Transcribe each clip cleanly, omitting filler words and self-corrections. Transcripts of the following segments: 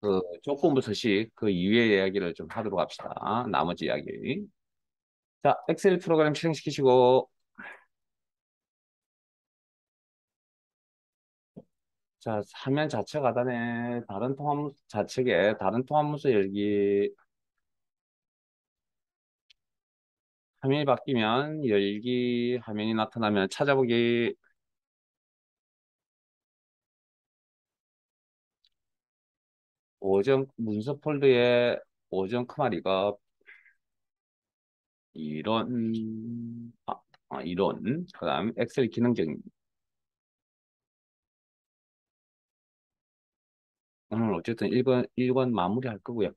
그 조건부 서식 그 이외의 이야기를 좀 하도록 합시다. 나머지 이야기. 자, 엑셀 프로그램 실행시키시고, 자, 화면 좌측 하단에 다른 통합 좌측에 다른 통합문서 열기, 화면이 바뀌면 열기 화면이 나타나면 찾아보기. 오전 문서 폴더에 오전 크마리가 이론, 그다음 엑셀 기능적. 오늘 어쨌든 1번 마무리할 거고요.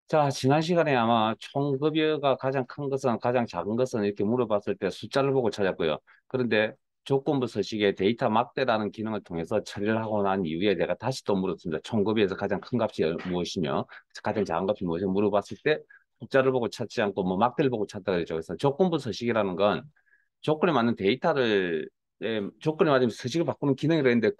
자, 지난 시간에 아마 총급여가 가장 큰 것은, 가장 작은 것은 이렇게 물어봤을 때 숫자를 보고 찾았고요. 그런데 조건부 서식의 데이터 막대라는 기능을 통해서 처리를 하고 난 이후에 내가 다시 또 물었습니다. 총급여에서 가장 큰 값이 무엇이며 가장 작은 값이 무엇이며 물어봤을 때 숫자를 보고 찾지 않고 뭐 막대를 보고 찾다 그랬죠. 그래서 조건부 서식이라는 건 조건에 맞는 데이터를 조건에 맞으면 서식을 바꾸는 기능이라 했는데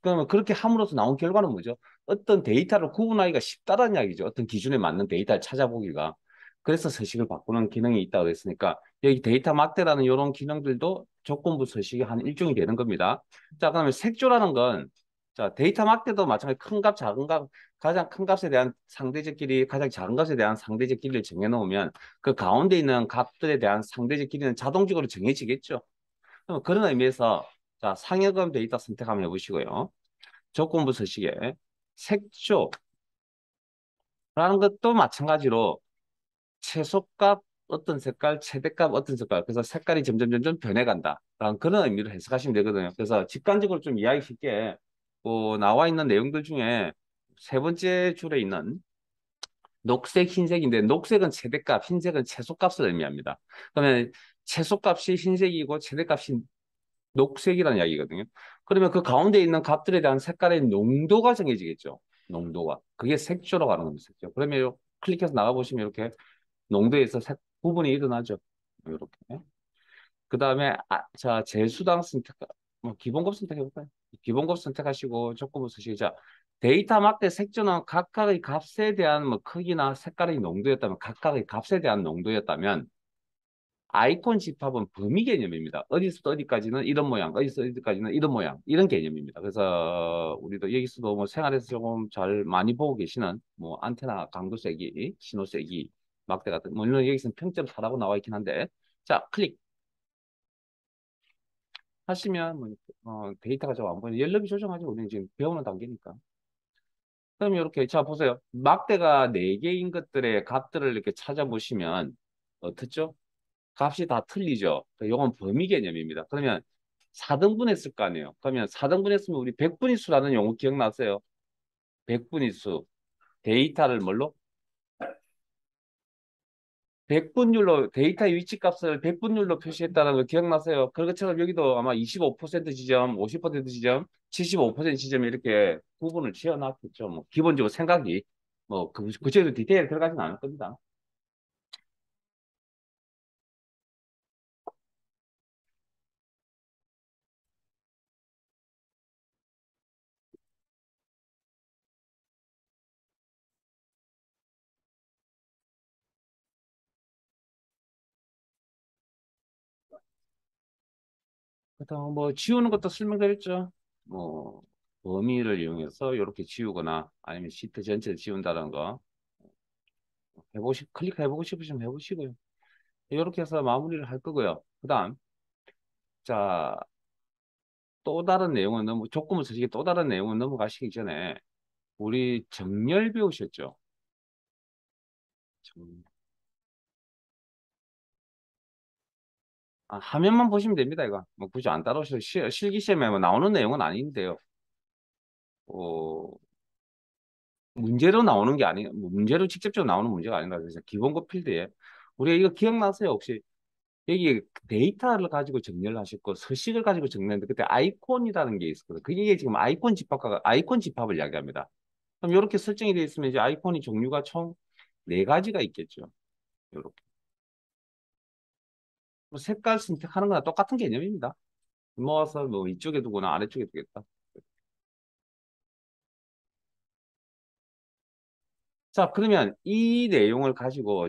그러면 그렇게 함으로써 나온 결과는 뭐죠? 어떤 데이터를 구분하기가 쉽다는 이야기죠. 어떤 기준에 맞는 데이터를 찾아보기가. 그래서 서식을 바꾸는 기능이 있다고 했으니까 여기 데이터 막대라는 이런 기능들도 조건부 서식의 한 일종이 되는 겁니다. 자, 그러면 색조라는 건 자, 데이터 막대도 마찬가지 큰 값, 작은 값, 가장 큰 값에 대한 상대적 길이, 가장 작은 값에 대한 상대적 길이를 정해놓으면 그 가운데 있는 값들에 대한 상대적 길이는 자동적으로 정해지겠죠. 그럼 그런 의미에서 자, 상여금 데이터 선택 한번 해보시고요. 조건부 서식에 색조라는 것도 마찬가지로 최소값 어떤 색깔, 최대값 어떤 색깔. 그래서 색깔이 점점 변해간다. 라는 그런 의미로 해석하시면 되거든요. 그래서 직관적으로 좀 이해하기 쉽게 나와 있는 내용들 중에 세 번째 줄에 있는 녹색, 흰색인데 녹색은 최대값, 흰색은 최소값을 의미합니다. 그러면 최소값이 흰색이고 최대값이 녹색이라는 이야기거든요. 그러면 그 가운데 있는 값들에 대한 색깔의 농도가 정해지겠죠. 농도가. 그게 색조라고 하는 겁니다. 색조. 그러면 클릭해서 나가보시면 이렇게 농도에서 색 부분이 일어나죠. 이렇게. 그 다음에 자 재수당 선택, 뭐 기본급 선택해볼까요? 기본급 선택하시고 조건부 쓰시고 자 데이터 막대 색조는 각각의 값에 대한 뭐 크기나 색깔의 농도였다면 각각의 값에 대한 농도였다면 아이콘 집합은 범위 개념입니다. 어디서부터 어디까지는 이런 모양, 어디서 어디까지는 이런 모양, 이런 개념입니다. 그래서 우리도 여기서도 뭐 생활에서 조금 잘 많이 보고 계시는 뭐 안테나 강도 세기, 신호 세기, 막대 같은, 물론 여기서는 평점 4라고 나와 있긴 한데, 자, 클릭 하시면 뭐, 데이터가 좀 안 보이는 연락이 조정하죠. 우리는 지금 배우는 단계니까. 그럼 이렇게, 자, 보세요. 막대가 4개인 것들의 값들을 이렇게 찾아보시면, 어떻죠? 값이 다 틀리죠. 이건 범위 개념입니다. 그러면 4등분했을 거 아니에요. 그러면 4등분했으면 우리 백분위수라는 용어 기억나세요? 백분위수. 데이터를 뭘로? 백분율로 데이터의 위치값을 백분율로 표시했다는 거 기억나세요? 그런 것처럼 여기도 아마 25% 지점, 50% 지점, 75% 지점 이렇게 구분을 지어놨겠죠. 뭐 기본적으로 생각이 뭐 구체적으로 디테일 들어가진 않을 겁니다. 그렇다고 뭐 지우는 것도 설명드렸죠. 뭐 범위를 이용해서 이렇게 지우거나 아니면 시트 전체를 지운다는 거 클릭해보고 싶으시면 해보시고요. 이렇게 해서 마무리를 할 거고요. 그다음 자 또 다른 내용은 조건부 서식의 또 다른 내용은 넘어가시기 전에 우리 정렬 배우셨죠? 정- 화면만 보시면 됩니다, 이거. 뭐 굳이 안 따라오셔도 실기 시험에 뭐 나오는 내용은 아닌데요. 어, 문제로 나오는 게 아니, 뭐 문제로 직접적으로 나오는 문제가 아닌가. 그래서 기본고 필드에 우리가 이거 기억나세요? 혹시 여기 데이터를 가지고 정렬을 하셨고 서식을 가지고 정렬했는데 그때 아이콘이라는 게 있었거든요. 그게 지금 아이콘 집합을 이야기합니다. 그럼 이렇게 설정이 되어 있으면 이제 아이콘이 종류가 총 네 가지가 있겠죠. 이렇게. 뭐 색깔 선택하는 거나 똑같은 개념입니다. 모아서 뭐 이쪽에 두거나 아래쪽에 두겠다. 자, 그러면 이 내용을 가지고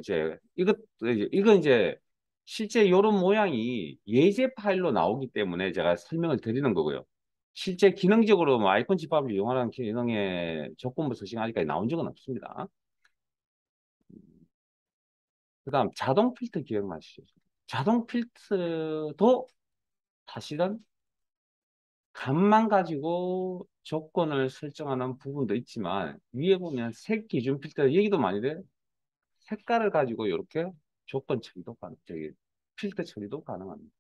이건 이제 실제 이런 모양이 예제 파일로 나오기 때문에 제가 설명을 드리는 거고요. 실제 기능적으로 뭐 아이콘 집합을 이용하는 기능의 조건부 서식 아직까지 나온 적은 없습니다. 그다음 자동 필터 기억나시죠? 자동 필터도 사실은 값만 가지고 조건을 설정하는 부분도 있지만 위에 보면 색 기준 필터 얘기도 많이 돼. 색깔을 가지고 이렇게 조건 처리도 저기 필터 처리도 가능합니다.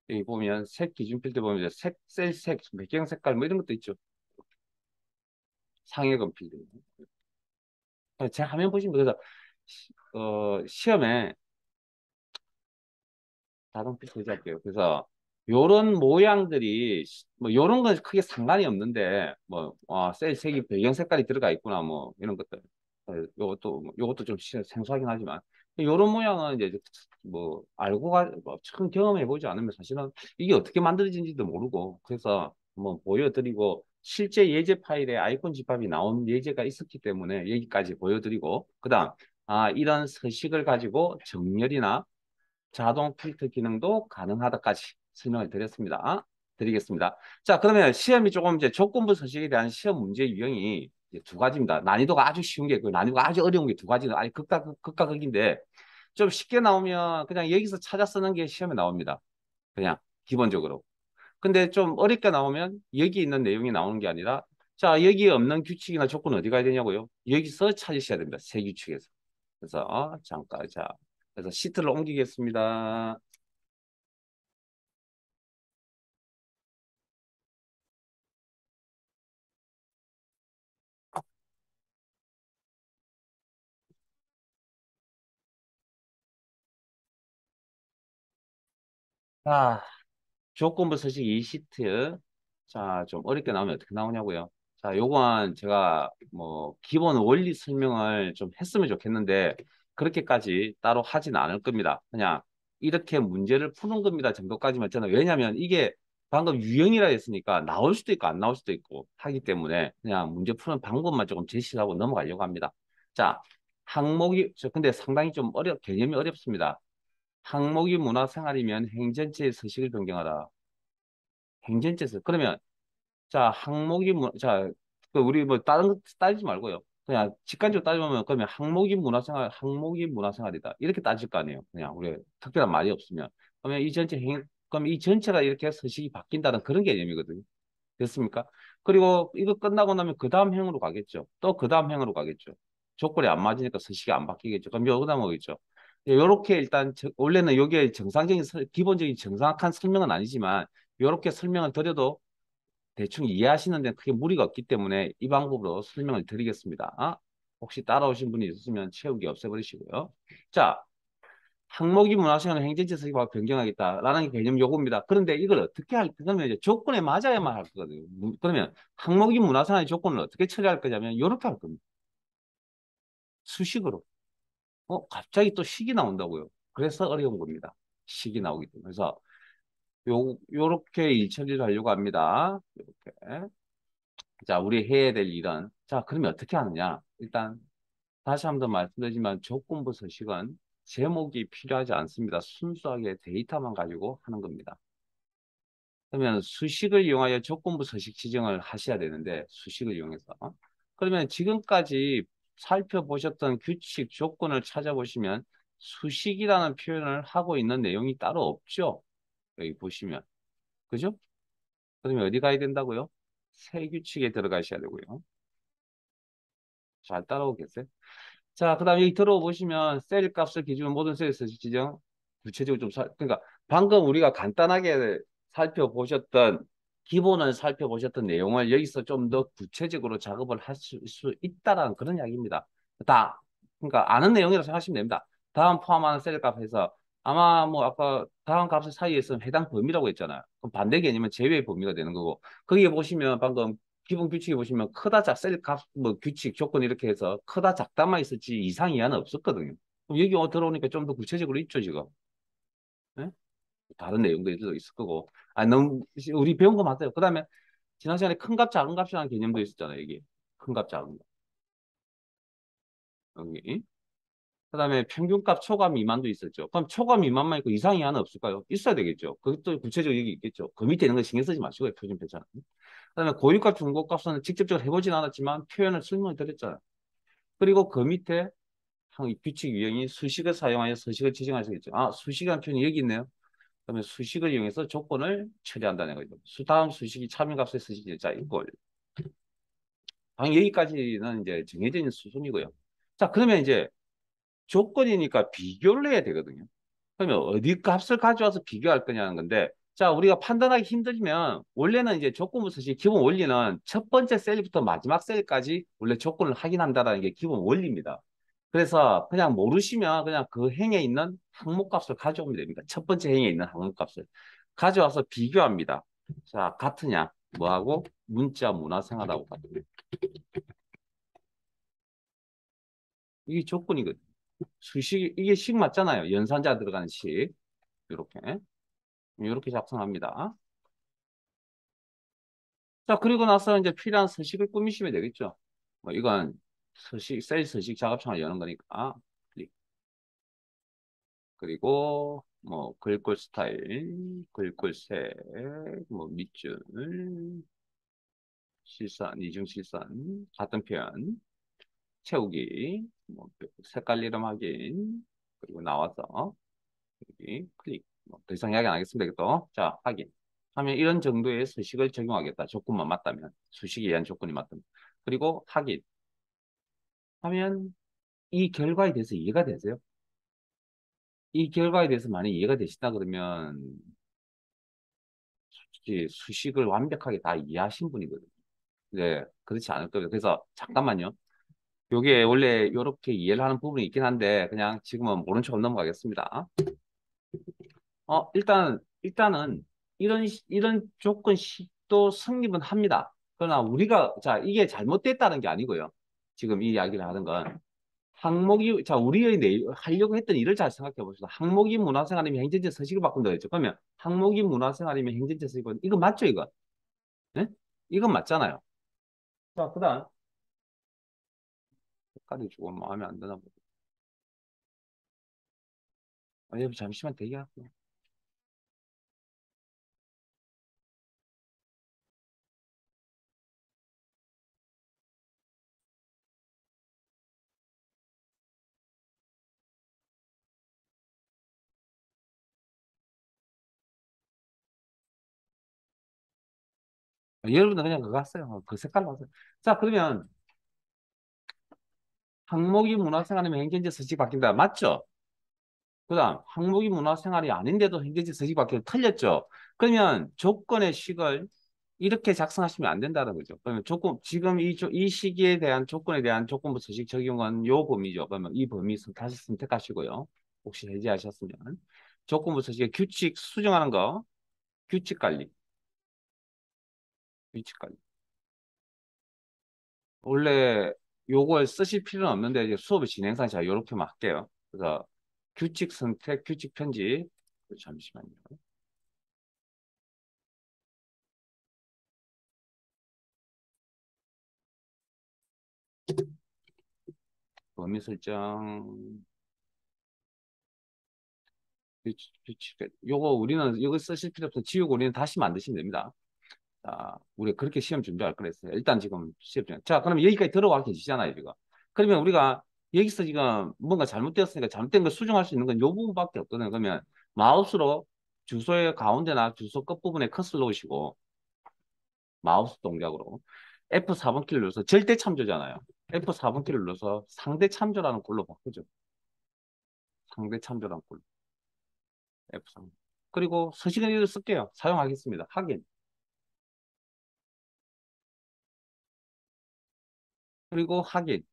여기 보면 색 기준 필터 보면 이제 셀색, 배경 색깔 뭐 이런 것도 있죠. 상해금 필터. 제 화면 보시면 그래서 시험에 자동 필터 할게요. 그래서 요런 모양들이 뭐 요런 건 크게 상관이 없는데 뭐 셀 색이 배경 색깔이 들어가 있구나 뭐 이런 것들 요것도 좀 생소하긴 하지만 요런 모양은 이제 뭐 뭐 처음 경험해 보지 않으면 사실은 이게 어떻게 만들어진지도 모르고 그래서 한번 보여드리고 실제 예제 파일에 아이콘 집합이 나온 예제가 있었기 때문에 여기까지 보여드리고 그다음 이런 서식을 가지고 정렬이나 자동 필터 기능도 가능하다까지 설명을 드리겠습니다. 자, 그러면 시험이 조금 이제 조건부 서식에 대한 시험 문제 유형이 이제 두 가지입니다. 난이도가 아주 쉬운 게 있고 난이도가 아주 어려운 게 두 가지는 아니 극과 극인데 좀 쉽게 나오면 그냥 여기서 찾아 쓰는 게 시험에 나옵니다. 그냥 기본적으로. 근데 좀 어렵게 나오면 여기 있는 내용이 나오는 게 아니라 자, 여기 없는 규칙이나 조건 어디 가야 되냐고요? 여기서 찾으셔야 됩니다. 세 규칙에서. 그래서 잠깐 그래서 시트를 옮기겠습니다. 자, 조건부 서식 2시트. 자, 좀 어렵게 나오면 어떻게 나오냐고요? 자, 요건 제가 뭐 기본 원리 설명을 좀 했으면 좋겠는데 그렇게까지 따로 하진 않을 겁니다. 그냥 이렇게 문제를 푸는 겁니다 정도까지만 저는 왜냐하면 이게 방금 유형이라 했으니까 나올 수도 있고 안 나올 수도 있고 하기 때문에 그냥 문제 푸는 방법만 조금 제시를 하고 넘어가려고 합니다. 자, 근데 상당히 좀 개념이 어렵습니다. 항목이 문화생활이면 행전지의 서식을 변경하라. 행전지에서 그러면 자 그 우리 뭐 다른 거 따지지 말고요. 그냥 직관적으로 따지면 그러면 항목이 문화생활이다. 이렇게 따질 거 아니에요. 그냥 우리 특별한 말이 없으면 그럼 이 전체가 이렇게 서식이 바뀐다는 그런 개념이거든요. 됐습니까? 그리고 이거 끝나고 나면 그 다음 행으로 가겠죠. 또 그 다음 행으로 가겠죠. 조건이 안 맞으니까 서식이 안 바뀌겠죠. 그럼 요 다음 오겠죠. 요렇게 일단 원래는 요게 기본적인 정상한 설명은 아니지만 요렇게 설명을 드려도 대충 이해하시는 데는 크게 무리가 없기 때문에 이 방법으로 설명을 드리겠습니다. 혹시 따라오신 분이 있으면 채우기 없애버리시고요. 자, 항목이 문화생활 행정지 서식과 변경하겠다라는 개념 요구입니다. 그런데 이걸 어떻게 그러면 이제 조건에 맞아야만 할 거거든요. 그러면 항목이 문화생활의 조건을 어떻게 처리할 거냐면 이렇게 할 겁니다. 수식으로. 갑자기 또 식이 나온다고요. 그래서 어려운 겁니다. 식이 나오기 때문에. 그래서 요렇게 일 처리를 하려고 합니다. 이렇게. 자, 우리 해야 될 일은 자, 그러면 어떻게 하느냐? 일단 다시 한번 말씀드리지만 조건부 서식은 제목이 필요하지 않습니다. 순수하게 데이터만 가지고 하는 겁니다. 그러면 수식을 이용하여 조건부 서식 지정을 하셔야 되는데 수식을 이용해서 그러면 지금까지 살펴보셨던 규칙 조건을 찾아보시면 수식이라는 표현을 하고 있는 내용이 따로 없죠. 여기 보시면 그죠? 그러면 어디 가야 된다고요? 새 규칙에 들어가셔야 되고요. 잘 따라오겠어요? 자, 그 다음에 여기 들어보시면 셀 값을 기준 모든 셀 서식 지정 구체적으로 그러니까 방금 우리가 간단하게 살펴보셨던 기본을 살펴보셨던 내용을 여기서 좀 더 구체적으로 작업을 할 수 있다라는 그런 이야기입니다. 그러니까 아는 내용이라고 생각하시면 됩니다. 다음 포함하는 셀 값에서 아마 뭐 아까 다음 값의 사이에서 해당 범위라고 했잖아요. 그럼 반대 개념은 제외의 범위가 되는 거고 거기에 보시면 방금 기본 규칙에 보시면 크다 작 셀 값 뭐 규칙 조건 이렇게 해서 크다 작다만 있었지 이상 이하는 없었거든요. 그럼 여기 들어오니까 좀 더 구체적으로 있죠 지금. 예? 다른 내용들이 또 있을 거고. 아, 너무, 우리 배운 거 맞아요. 그 다음에 지난 시간에 큰 값, 작은 값이라는 개념도 있었잖아요, 이게. 큰 값, 작은 값. 여기. 그 다음에 평균값, 초과 미만도 있었죠. 그럼 초과 미만만 있고 이상 이하는 없을까요? 있어야 되겠죠. 그것도 구체적으로 여기 있겠죠. 그 밑에 있는 거 신경 쓰지 마시고요, 표준 표현. 그 다음에 고유값, 중고값은 직접적으로 해보진 않았지만 표현을 설명을 드렸잖아요. 그리고 그 밑에 규칙 유형이 수식을 사용하여 서식을 지정할 수 있죠. 아, 수식이라는 표현이 여기 있네요. 그러면 수식을 이용해서 조건을 처리한다는 거죠. 다음 수식이 참여값의 서식이 자, 이걸. 당연히 여기까지는 이제 정해져 있는 수순이고요. 자, 그러면 이제 조건이니까 비교를 해야 되거든요. 그러면 어디 값을 가져와서 비교할 거냐는 건데, 자, 우리가 판단하기 힘들면, 원래는 이제 조건부 서식 기본 원리는 첫 번째 셀부터 마지막 셀까지 원래 조건을 확인한다는 게 기본 원리입니다. 그래서 그냥 모르시면 그냥 그 행에 있는 항목값을 가져오면 됩니다. 첫 번째 행에 있는 항목값을 가져와서 비교합니다. 자, 같으냐? 뭐하고? 문자 문화생활하고 같으냐? 이게 조건이거든요. 수식, 이게 식 맞잖아요. 연산자 들어가는 식. 이렇게. 이렇게 작성합니다. 자, 그리고 나서 이제 필요한 서식을 꾸미시면 되겠죠. 뭐 이건 서식, 셀 서식 작업창을 여는 거니까. 클릭. 그리고 뭐 글꼴 스타일, 글꼴 색, 뭐 밑줄, 실선, 이중 실선, 같은 표현, 채우기, 뭐 색깔 이름 확인, 그리고 나와서 여기 클릭. 뭐더 이상 이야기 안 하겠습니다. 이것도. 자, 확인. 하면 이런 정도의 수식을 적용하겠다. 조건만 맞다면. 수식에 의한 조건이 맞다면. 그리고 확인. 하면 이 결과에 대해서 이해가 되세요? 이 결과에 대해서 만약 이해가 되시다 그러면 솔직히 수식을 완벽하게 다 이해하신 분이거든요. 네, 그렇지 않을 거예요. 그래서 잠깐만요. 요게 원래 이렇게 이해를 하는 부분이 있긴 한데 그냥 지금은 모른 척 넘어가겠습니다. 일단은 이런 조건식도 성립은 합니다. 그러나 우리가, 자, 이게 잘못됐다는 게 아니고요. 지금 이 이야기를 하는 건 항목이, 자, 우리의 하려고 했던 일을 잘 생각해 봅시다. 항목이 문화생활이면 행정지 서식을 바꾼다 했죠. 그러면 항목이 문화생활이면 행정지 서식은, 이거 맞죠, 이거? 네? 이건 맞잖아요. 자, 그 다음, 색깔이 조금 마음에 안 드나 보다. 여러분, 잠시만 대기하세요. 여러분들 그냥 그거 하세요. 그 색깔로 하세요. 자, 그러면 항목이 문화생활이면 행정지 서식 바뀐다. 맞죠? 그 다음, 항목이 문화생활이 아닌데도 행정지 서식 바뀌면 틀렸죠? 그러면 조건의 식을 이렇게 작성하시면 안 된다는 거죠. 그러면 조건, 지금 이 시기에 대한 조건에 대한 조건부 서식 적용은 요 범위죠. 그러면 이 범위 다시 선택하시고요. 혹시 해제하셨으면. 조건부 서식의 규칙 수정하는 거, 규칙 관리, 규칙 관리. 원래 요걸 쓰실 필요는 없는데 이제 수업의 진행상 제가 요렇게만 할게요. 그래서 규칙 선택, 규칙 편집. 잠시만요. 범위 설정, 규칙. 요거 우리는 이거 쓰실 필요 없어. 지우고 우리는 다시 만드시면 됩니다. 자, 우리가 그렇게 시험 준비할 거랬어요. 일단 지금 시험 준비. 자, 그럼 여기까지 들어와 계시잖아요, 지금. 그러면 우리가 여기서 지금 뭔가 잘못되었으니까 잘못된 걸 수정할 수 있는 건 요 부분밖에 없거든요. 그러면 마우스로 주소의 가운데나 주소 끝부분에 컷을 놓으시고 마우스 동작으로 F4번 키를 눌러서 절대 참조잖아요. F4번 키를 눌러서 상대 참조라는 꼴로 바꾸죠. 상대 참조라는 꼴로. F3. 그리고 서식은 이대로 쓸게요. 사용하겠습니다. 확인. 그리고 확인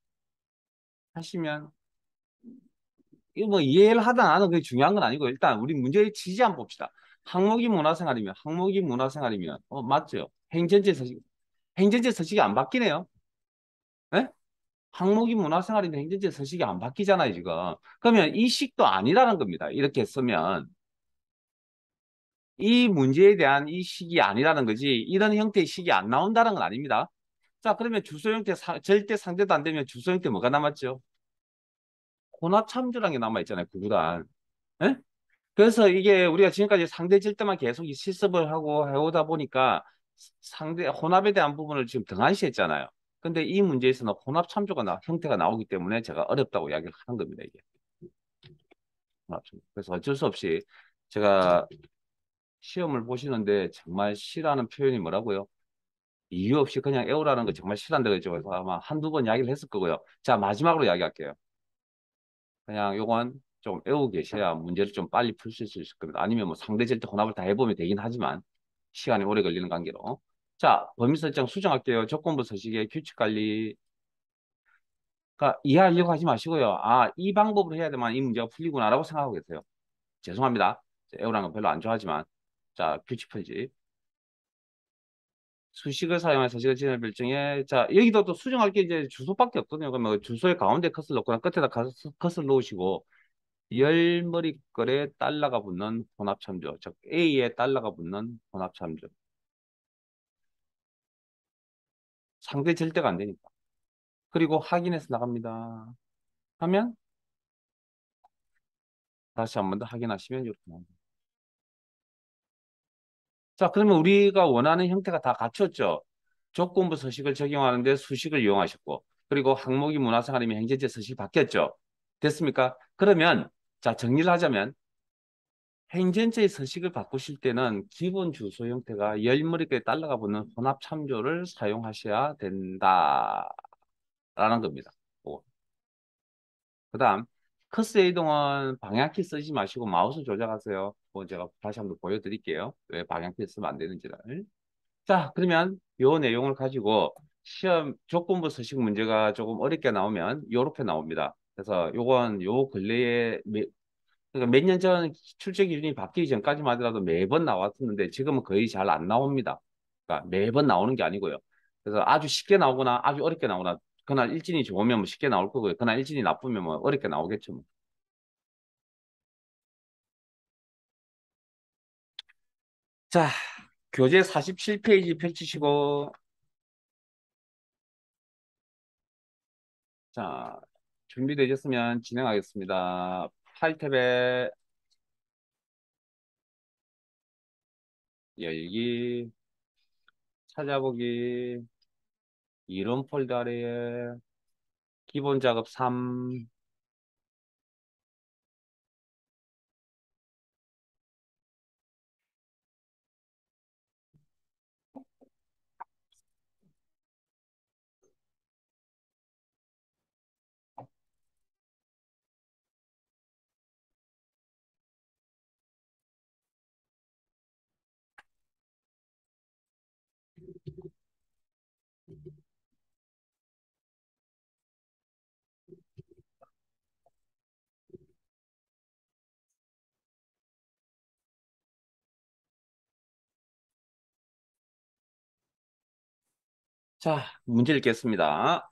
하시면 이거 뭐 이해를 하다 안 하다 그게 중요한 건 아니고 일단 우리 문제의 취지 한번 봅시다. 항목이 문화생활이면 맞죠? 행전지 서식이 안 바뀌네요. 예? 항목이 문화생활인데 행전지 서식이 안 바뀌잖아요 지금. 그러면 이 식도 아니라는 겁니다. 이렇게 쓰면 이 문제에 대한 이 식이 아니라는 거지, 이런 형태의 식이 안 나온다는 건 아닙니다. 자, 그러면 주소 형태 절대 상대도 안 되면 주소 형태 뭐가 남았죠? 혼합 참조라는 게 남아있잖아요, 구구단. 예? 그래서 이게 우리가 지금까지 상대 절대만 계속 이 실습을 하고 해오다 보니까 상대 혼합에 대한 부분을 지금 등한시했잖아요. 근데 이 문제에서는 혼합 참조가 형태가 나오기 때문에 제가 어렵다고 이야기를 하는 겁니다, 이게. 혼합 참조. 그래서 어쩔 수 없이 제가 시험을 보시는데 정말 싫어하는 표현이 뭐라고요? 이유 없이 그냥 애우라는 거 정말 싫어한다고 했죠. 그래서 아마 한두 번 이야기를 했을 거고요. 자, 마지막으로 이야기할게요. 그냥 요건 좀 애우고 계셔야 문제를 좀 빨리 풀 수 있을 겁니다. 아니면 뭐 상대절대 혼합을 다 해보면 되긴 하지만 시간이 오래 걸리는 관계로. 자, 범위 설정 수정할게요. 조건부 서식의 규칙 관리. 그러니까 이해하려고 하지 마시고요. 아, 이 방법으로 해야 되만 이 문제가 풀리구나라고 생각하고 계세요. 죄송합니다. 애우라는 건 별로 안 좋아하지만. 자, 규칙 풀지. 수식을 사용한 서식을 지정 별정에 자 여기도 또 수정할 게 이제 주소밖에 없거든요. 그러면 주소의 가운데 컷을 넣거나 끝에다 컷을 놓으시고 열머리글에 달러가 붙는 혼합참조, 즉 A에 달러가 붙는 혼합참조. 상대 절대가 안 되니까. 그리고 확인해서 나갑니다. 하면 다시 한 번 더 확인하시면 이렇게 나옵니다. 자, 그러면 우리가 원하는 형태가 다 갖췄죠. 조건부 서식을 적용하는데 수식을 이용하셨고, 그리고 항목이 문화생활이면 행제제 서식이 바뀌었죠. 됐습니까? 그러면 자, 정리를 하자면 행전체의 서식을 바꾸실 때는 기본 주소 형태가 열머리에 달러가 붙는 혼합 참조를 사용하셔야 된다라는 겁니다. 그 다음 커스의 이동은 방향키 쓰지 마시고 마우스 조작하세요. 제가 다시 한번 보여드릴게요. 왜 방향키 쓰면 안 되는지를. 자, 그러면 요 내용을 가지고 시험 조건부 서식 문제가 조금 어렵게 나오면 요렇게 나옵니다. 그래서 요건 요 근래에 그러니까 몇 년 전 출제 기준이 바뀌기 전까지만 하더라도 매번 나왔었는데 지금은 거의 잘 안 나옵니다. 그러니까 매번 나오는 게 아니고요. 그래서 아주 쉽게 나오거나 아주 어렵게 나오거나 그날 일진이 좋으면 뭐 쉽게 나올 거고요. 그날 일진이 나쁘면 뭐 어렵게 나오겠죠. 뭐. 자, 교재 47페이지 펼치시고 자, 준비되셨으면 진행하겠습니다. 8탭에 열기, 찾아보기, 이론 폴더 아래에 기본 작업 3. 자, 문제 읽겠습니다.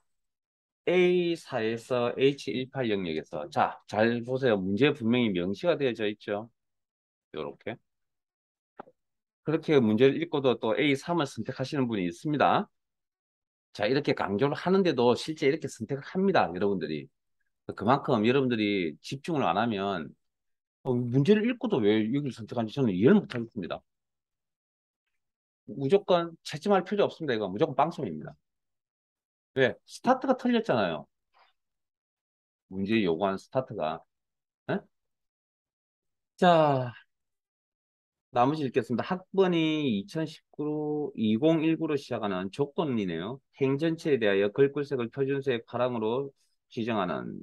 A4에서 H18 영역에서 자, 잘 보세요. 문제 분명히 명시가 되어져 있죠. 이렇게. 그렇게 문제를 읽고도 또 A3을 선택하시는 분이 있습니다. 자, 이렇게 강조를 하는데도 실제 이렇게 선택을 합니다. 여러분들이. 그만큼 여러분들이 집중을 안 하면 문제를 읽고도 왜 여기를 선택하는지 저는 이해를 못 하겠습니다. 무조건 채점할 필요 없습니다. 이거 무조건 빵점입니다. 왜? 스타트가 틀렸잖아요. 문제 요구하는 스타트가. 에? 자, 나머지 읽겠습니다. 학번이 2019, 2019로 시작하는 조건이네요. 행전체에 대하여 글꼴색을 표준색 파랑으로 지정하는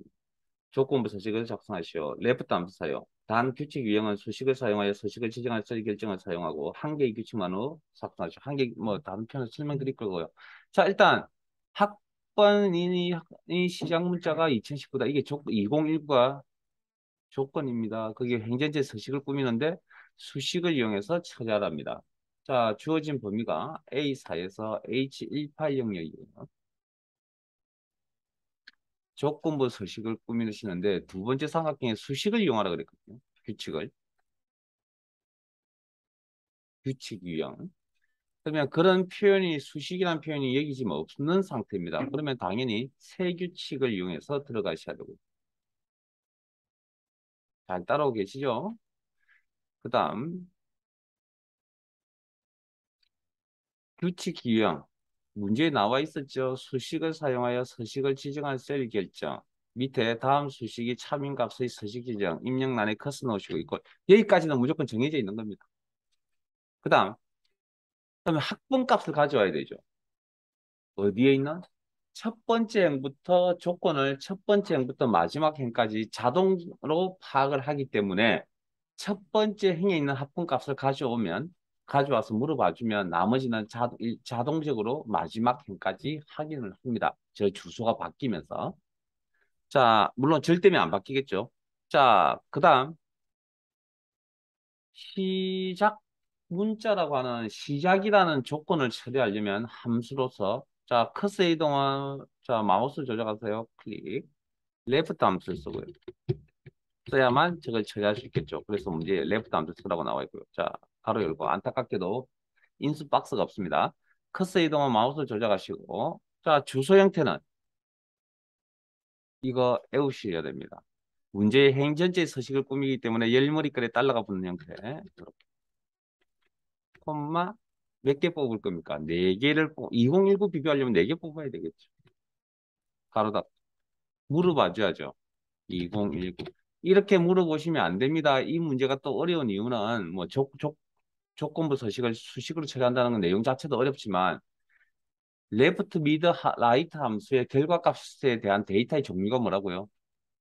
조건부 서식을 작성하시오. 레프트 함수 사용. 단 규칙 유형은 수식을 사용하여 서식을 지정할 처리 결정을 사용하고 한 개의 규칙만으로 작성하시오. 한 개, 뭐 다른 편을 설명드릴 거고요. 자, 일단 학번이 시작 문자가 2019다. 이게 2019가 조건입니다. 그게 행전체 서식을 꾸미는데 수식을 이용해서 처리하랍니다. 자, 주어진 범위가 A4에서 H18 영역이에요. 조건부 서식을 꾸미시는데 두 번째 삼각형에 수식을 이용하라 그랬거든요. 규칙을. 규칙 유형. 그러면 그런 표현이 수식이라는 표현이 여기 지금 없는 상태입니다. 그러면 당연히 새 규칙을 이용해서 들어가셔야 되고 잘 따라오고 계시죠? 그 다음 규칙 유형. 문제에 나와 있었죠. 수식을 사용하여 서식을 지정할 셀 결정. 밑에 다음 수식이 참인값의 서식 지정, 입력란에 커서 넣으시고 있고 여기까지는 무조건 정해져 있는 겁니다. 그 다음 그러면 학번값을 가져와야 되죠. 어디에 있나? 첫 번째 행부터 조건을 첫 번째 행부터 마지막 행까지 자동으로 파악을 하기 때문에 첫 번째 행에 있는 합분값을 가져와서 물어봐 주면 나머지는 자동적으로 마지막 행까지 확인을 합니다. 저 주소가 바뀌면서. 자, 물론 절대면 안 바뀌겠죠. 자, 그 다음 시작 문자라고 하는 시작이라는 조건을 처리하려면 함수로서 자, 커서 이동한 자, 마우스 조작하세요. 클릭. 레프트 함수를 쓰고요. 써야만 저걸 처리할 수 있겠죠. 그래서 문제에 레프트 함수 쓰라고 나와 있고요. 자, 가로 열고 안타깝게도 인수 박스가 없습니다. 커서 이동한 마우스 조작하시고 자, 주소 형태는 이거 외우셔야 됩니다. 문제의 행전제 서식을 꾸미기 때문에 열머리글에 달러가 붙는 형태. 이렇게. 콤마 몇 개 뽑을 겁니까? 4개를 2019 비교하려면 4개 뽑아야 되겠죠. 가로 닫 물어봐 줘야죠. 2019 이렇게 물어보시면 안 됩니다. 이 문제가 또 어려운 이유는 뭐 조건부 서식을 수식으로 처리한다는 건 내용 자체도 어렵지만 레프트, 미드, 라이트 함수의 결과값에 대한 데이터의 종류가 뭐라고요?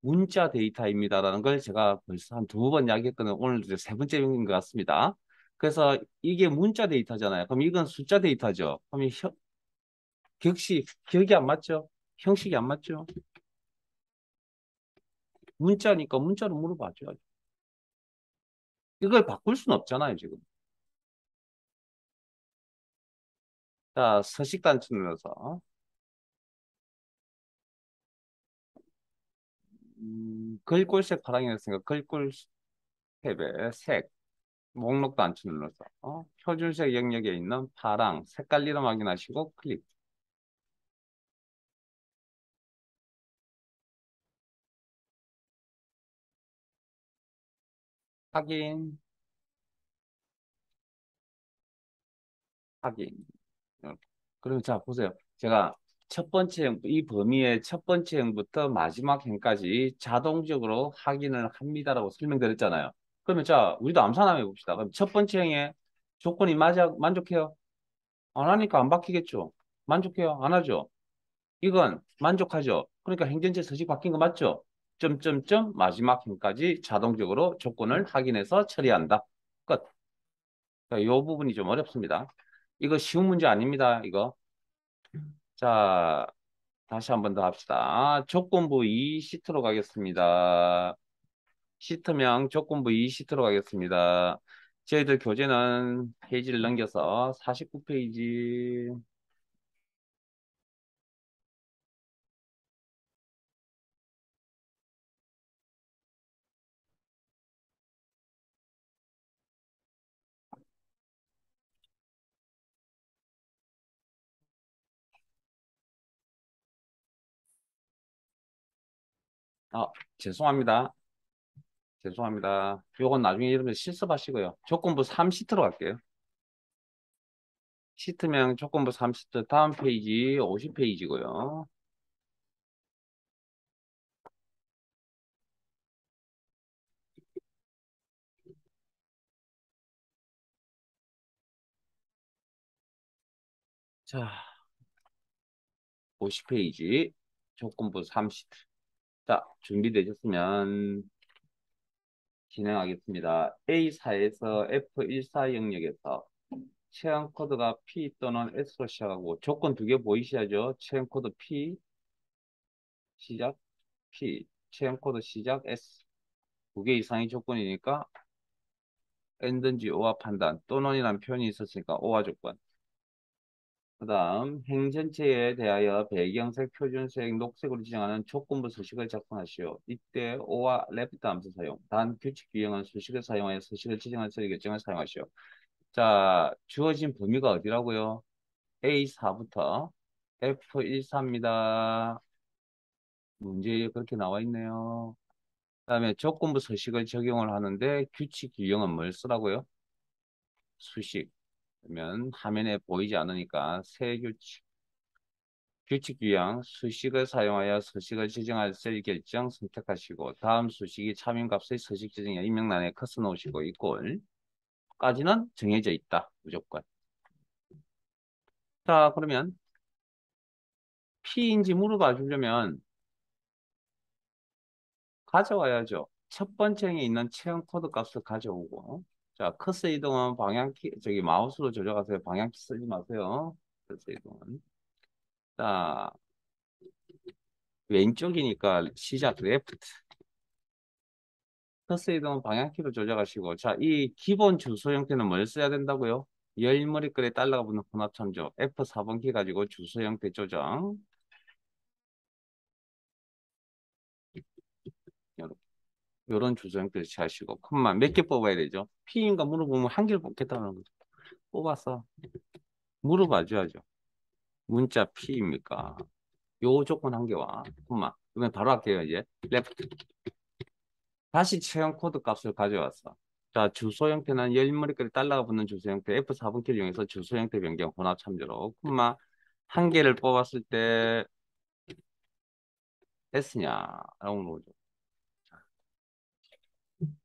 문자 데이터입니다라는 걸 제가 벌써 한 2번 이야기했거든요. 오늘 이제 3번째인 것 같습니다. 그래서 이게 문자 데이터잖아요. 그럼 이건 숫자 데이터죠. 그럼 기억이 안 맞죠? 형식이 안 맞죠? 문자니까 문자로 물어봐줘야죠. 이걸 바꿀 수는 없잖아요, 지금. 자, 서식 단추 눌러서 글꼴색 파랑이었으니까 글꼴 탭에 색 목록 단추 눌러서 표준색 영역에 있는 파랑 색깔 이름 확인하시고 클릭. 확인, 확인. 이렇게. 그럼 자, 보세요. 제가 첫 번째 이 범위의 첫 번째 행부터 마지막 행까지 자동적으로 확인을 합니다라고 설명드렸잖아요. 그러면 자, 우리도 암산 한번 해봅시다. 그럼 첫 번째 행에 조건이 만족해요? 안 하니까 안 바뀌겠죠. 만족해요? 안 하죠? 이건 만족하죠. 그러니까 행전체 서식 바뀐 거 맞죠? 점점점 마지막 행까지 자동적으로 조건을 확인해서 처리한다. 끝. 이 부분이 좀 어렵습니다. 이거 쉬운 문제 아닙니다. 이거. 자, 다시 한번 더 합시다. 조건부 2 시트로 가겠습니다. 시트명 조건부 2 시트로 가겠습니다. 저희들 교재는 페이지를 넘겨서 49페이지. 아, 죄송합니다. 죄송합니다. 요건 나중에 이러면 실습하시고요. 조건부 3시트로 갈게요. 시트명 조건부 3시트 다음 페이지 50페이지고요. 자, 50페이지 조건부 3시트. 자, 준비되셨으면 진행하겠습니다. A사에서 F14 영역에서 체험 코드가 P 또는 S로 시작하고 조건 2개 보이시죠? 체험 코드 P 시작 P 체험 코드 시작 S 2개 이상의 조건이니까 N든지 O와 판단 또는이라는 표현이 있었으니까 O와 조건. 그 다음 행전체에 대하여 배경색, 표준색, 녹색으로 지정하는 조건부 수식을 작성하시오. 이때 O와 레프트 함수 사용. 단 규칙 유형은 수식을 사용하여 수식을 지정한 처리 결정을 사용하시오. 자, 주어진 범위가 어디라고요? A4부터 F14입니다. 문제에 그렇게 나와 있네요. 그다음에 조건부 서식을 적용을 하는데 규칙 유형은 뭘 쓰라고요? 수식. 그러면 화면에 보이지 않으니까 새 규칙. 규칙 유형 수식을 사용하여 서식을 지정할 셀 결정 선택하시고 다음 수식이 참임값의 서식 지정에 입력란에 커서 놓으시고 이 꼴까지는 정해져 있다. 무조건. 자, 그러면 P인지 물어봐 주려면 가져와야죠. 첫 번째에 있는 체험 코드 값을 가져오고 자, 커서 이동은 방향키 저기 마우스로 조절하세요. 방향키 쓰지 마세요. 커서 이동은 자, 왼쪽이니까 시작 레프트 커서 이동은 방향키로 조절하시고 자, 이 기본 주소 형태는 뭘 써야 된다고요? 열머리글에 달러가 붙는 혼합 참조 F4번 키 가지고 주소 형태 조정 요런 주소 형태를 취하시고 콤마 몇 개 뽑아야 되죠? P인가 물어보면 한 개를 뽑겠다는 거죠. 뽑아서 물어봐 줘야죠. 문자 P입니까? 요 조건 한 개와 콤마 이번 바로 할게요 이제 레프트 다시 체형 코드 값을 가져왔어. 자 주소 형태는 열머리까지 달러가 붙는 주소 형태 F4번 키를 이용해서 주소 형태 변경 혼합 참조로 콤마 한 개를 뽑았을 때 됐으냐라고 물어보죠.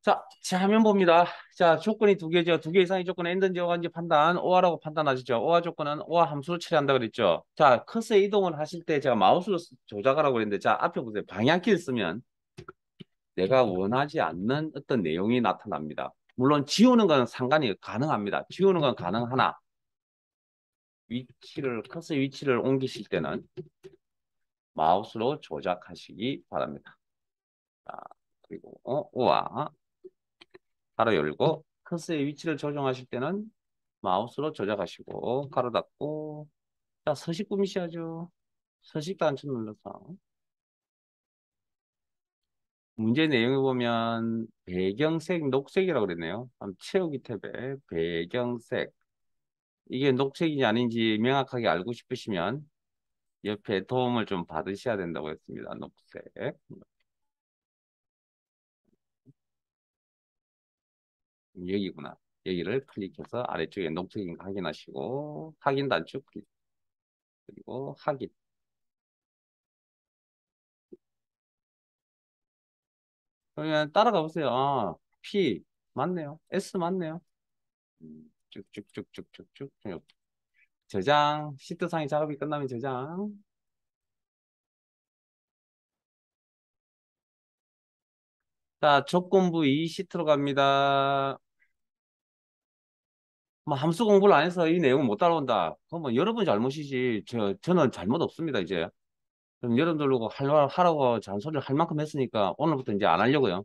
자, 제 화면 봅니다. 자, 조건이 두 개죠. 두 개 이상의 조건은 엔드인지 오한지 판단, 오화라고 판단하시죠. 오화 조건은 오화 함수로 처리한다 그랬죠. 자, 커서 이동을 하실 때 제가 마우스로 조작하라고 그랬는데, 자, 앞에 보세요. 방향키를 쓰면 내가 원하지 않는 어떤 내용이 나타납니다. 물론 지우는 건 상관이 가능합니다. 지우는 건 가능하나, 커서 위치를 옮기실 때는 마우스로 조작하시기 바랍니다. 자, 그리고, 오화. 가로 열고, 커서의 위치를 조정하실 때는 마우스로 조작하시고 가로 닫고 자 서식 꾸미셔야죠. 서식 단추 눌러서 문제 내용을 보면 배경색 녹색이라고 그랬네요. 한번 채우기 탭에 배경색 이게 녹색인지 아닌지 명확하게 알고 싶으시면 옆에 도움을 좀 받으셔야 된다고 했습니다. 녹색 여기구나. 여기를 클릭해서 아래쪽에 녹색인 거 확인하시고 확인 단추 클릭 그리고 확인 그러면 따라가 보세요. 아, P 맞네요. S 맞네요. 쭉쭉쭉쭉쭉쭉 저장 시트상의 작업이 끝나면 저장 자 조건부 2 시트로 갑니다 뭐 함수 공부를 안 해서 이 내용을 못 따라온다 그건 뭐 여러분 잘못이지 저는 잘못 없습니다 이제 그럼 여러분들고 하라고 잔소리를 할 만큼 했으니까 오늘부터 이제 안 하려고요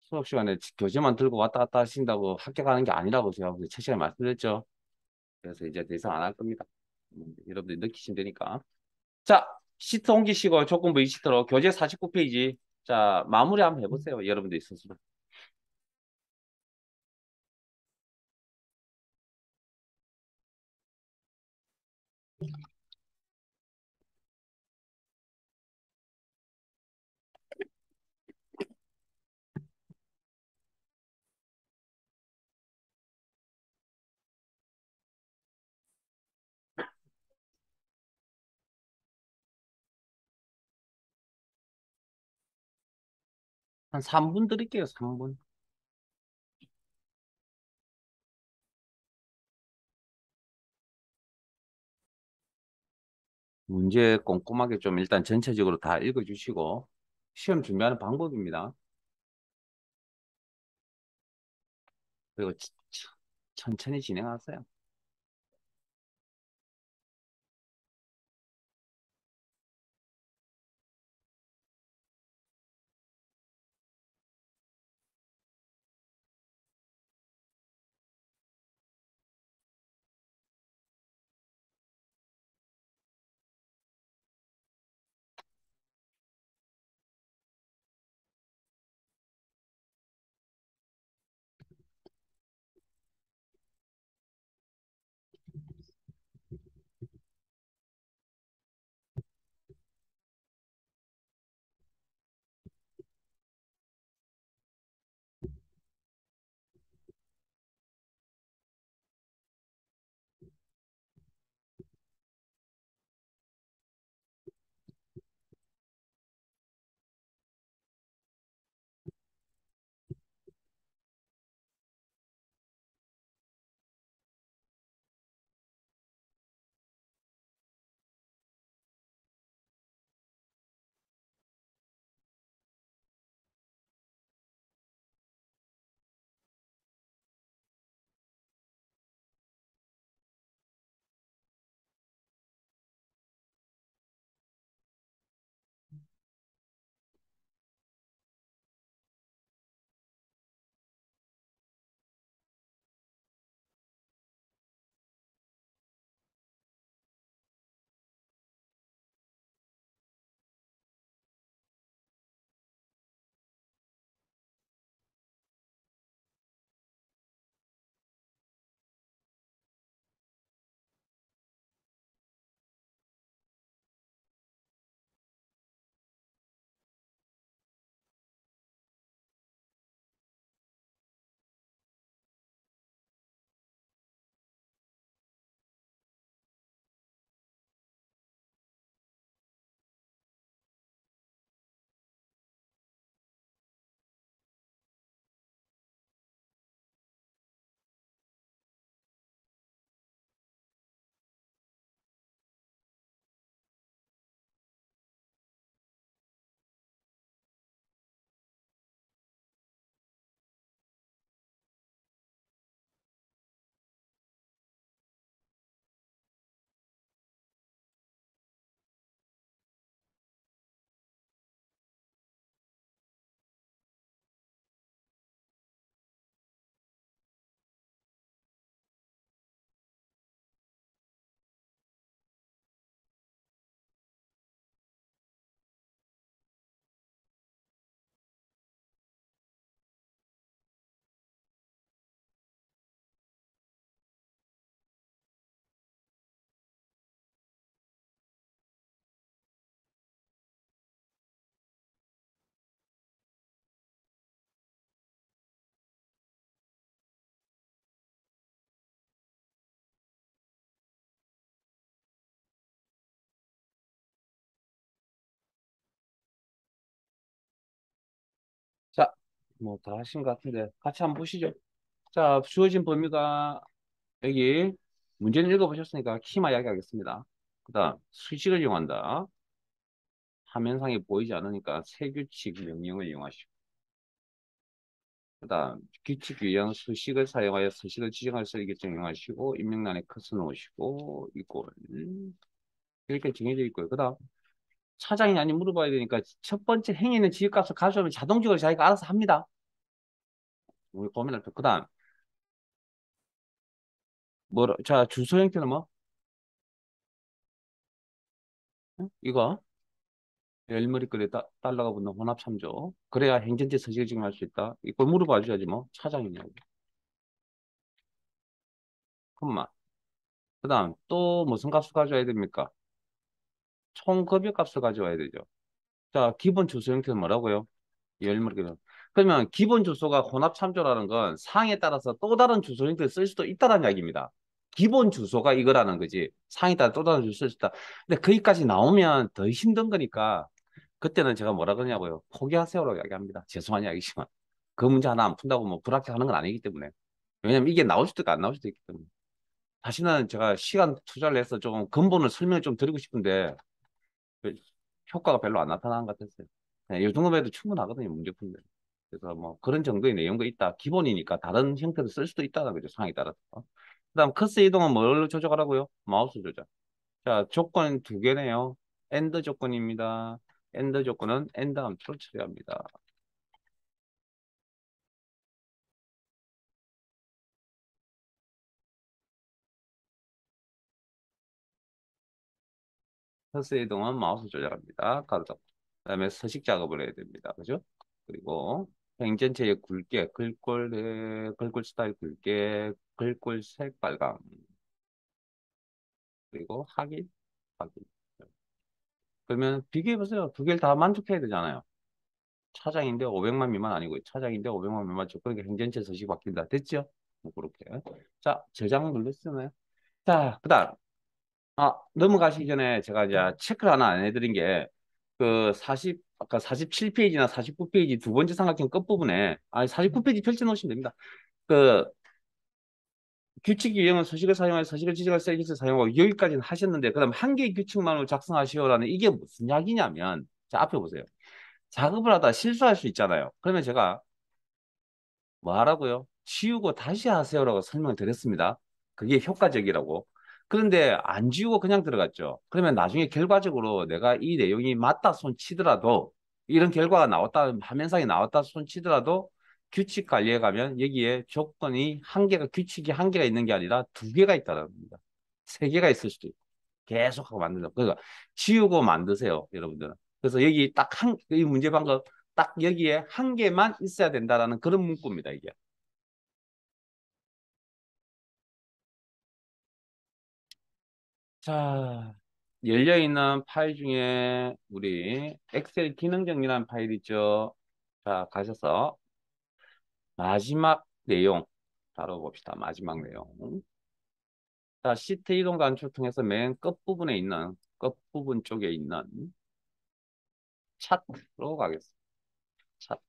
수업 시간에 교재만 들고 왔다 갔다 하신다고 합격하는 게 아니라고 제가 첫 시간에 말씀드렸죠 그래서 이제 더 이상 안 할 겁니다 여러분들이 느끼시면 되니까 자, 시트 옮기시고 조건부 이 시트로 교재 49페이지. 자, 마무리 한번 해보세요. 여러분들 스스로. 한 3분 드릴게요, 3분. 문제 꼼꼼하게 좀 일단 전체적으로 다 읽어주시고, 시험 준비하는 방법입니다. 그리고 천천히 진행하세요. 뭐 다 하신 것 같은데 같이 한번 보시죠. 자, 주어진 범위가 여기 문제는 읽어보셨으니까 키만 이야기하겠습니다. 그다음 수식을 이용한다. 화면상에 보이지 않으니까 세규칙 명령을 이용하시고 그다음 규칙 유형 수식을 사용하여 수식을 지정할 수 있게 정형하시고 입력란에 커서 놓으시고 이꼴 이렇게 정해져 있고요. 그다음 차장이 아니 물어봐야 되니까 첫 번째 행위는 지읒값을 가져오면 자동적으로 자기가 알아서 합니다. 우리 고민할 때 그다음 뭐라 자 주소 형태는 뭐 응? 이거 열머리글에 달러가 붙는 혼합 참조 그래야 행전지 서식을 지정할 수 있다. 이걸 물어봐 줘야지 뭐 차장이냐고. 그만. 그다음 또 무슨 값을 가져와야 됩니까? 총 급여값을 가져와야 되죠. 자, 기본 주소 형태는 뭐라고요? 열무리기는. 그러면 기본 주소가 혼합 참조라는 건 상에 따라서 또 다른 주소 형태를 쓸 수도 있다는 이야기입니다. 기본 주소가 이거라는 거지. 상에 따라 또 다른 주소 쓸 수 있다. 근데 거기까지 나오면 더 힘든 거니까 그때는 제가 뭐라 그러냐고요. 포기하세요라고 이야기합니다. 죄송한 이야기지만. 그 문제 하나 안 푼다고 뭐 불합격하는 건 아니기 때문에. 왜냐면 이게 나올 수도 있고 안 나올 수도 있기 때문에. 다시는 제가 시간 투자를 해서 좀 근본을 설명을 좀 드리고 싶은데 그 효과가 별로 안 나타나는 것 같았어요. 네, 이 정도만 해도 충분하거든요, 문제풀이. 그래서 뭐 그런 정도의 내용도 있다. 기본이니까 다른 형태로 쓸 수도 있다는 거죠, 상황에 따라서. 그다음 커서 이동은 뭘로 조작하라고요? 마우스 조작. 자, 조건 두 개네요. 엔드 조건입니다. 엔드 조건은 엔드 함수로 처리합니다. 커서 이동은 마우스 조작합니다. 가로 잡고. 그다음에 서식 작업을 해야 됩니다. 그죠? 그리고 행전체의 굵게, 글꼴 스타일 굵게, 글꼴 색 빨강. 그리고 확인. 그러면 비교해보세요. 두 개를 다 만족해야 되잖아요. 차장인데 500만 미만 아니고 차장인데 500만 미만 그러니까 행전체 서식 바뀐다. 됐죠? 뭐 그렇게. 자, 저장 눌렀잖아요. 자, 그다음 넘어가시기 전에 제가 이제 체크를 하나 안 해드린 게 아까 47페이지나 49페이지 두 번째 삼각형 끝부분에 49페이지 펼쳐놓으시면 됩니다. 그 규칙 유형은 서식을 사용하여 서식을 지정할 셀깃을 사용하고 여기까지는 하셨는데 그다음 한 개의 규칙만으로 작성하시오라는 이게 무슨 이야기냐면 자 앞에 보세요. 작업을 하다 실수할 수 있잖아요. 그러면 제가 뭐 하라고요? 지우고 다시 하세요라고 설명을 드렸습니다. 그게 효과적이라고. 그런데 안 지우고 그냥 들어갔죠. 그러면 나중에 결과적으로 내가 이 내용이 맞다 손 치더라도 이런 결과가 나왔다 화면상에 나왔다 손 치더라도 규칙 관리에 가면 여기에 조건이 한 개가 규칙이 한 개가 있는 게 아니라 두 개가 있다는 겁니다. 세 개가 있을 수도 있고 계속 하고 만든다. 그러니까 지우고 만드세요, 여러분들은. 그래서 여기 딱 이 문제 방법 딱 여기에 한 개만 있어야 된다라는 그런 문구입니다, 이게. 자, 열려있는 파일 중에 우리 엑셀 기능 정리라는 파일 있죠? 자, 가셔서 마지막 내용 다뤄봅시다. 마지막 내용. 자, 시트 이동 간출 통해서 맨 끝부분에 있는, 끝부분 쪽에 있는 차트로 가겠습니다. 차트.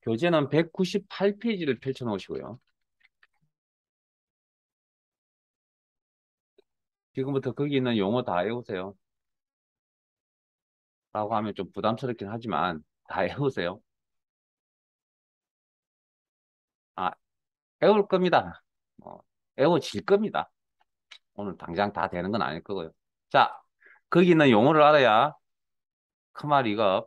교재는 198페이지를 펼쳐 놓으시고요. 지금부터 거기 있는 용어 다 외우세요. 라고 하면 좀 부담스럽긴 하지만 다 외우세요. 아, 외울 겁니다. 외워질 겁니다. 오늘 당장 다 되는 건 아닐 거고요. 자, 거기 있는 용어를 알아야 크마리가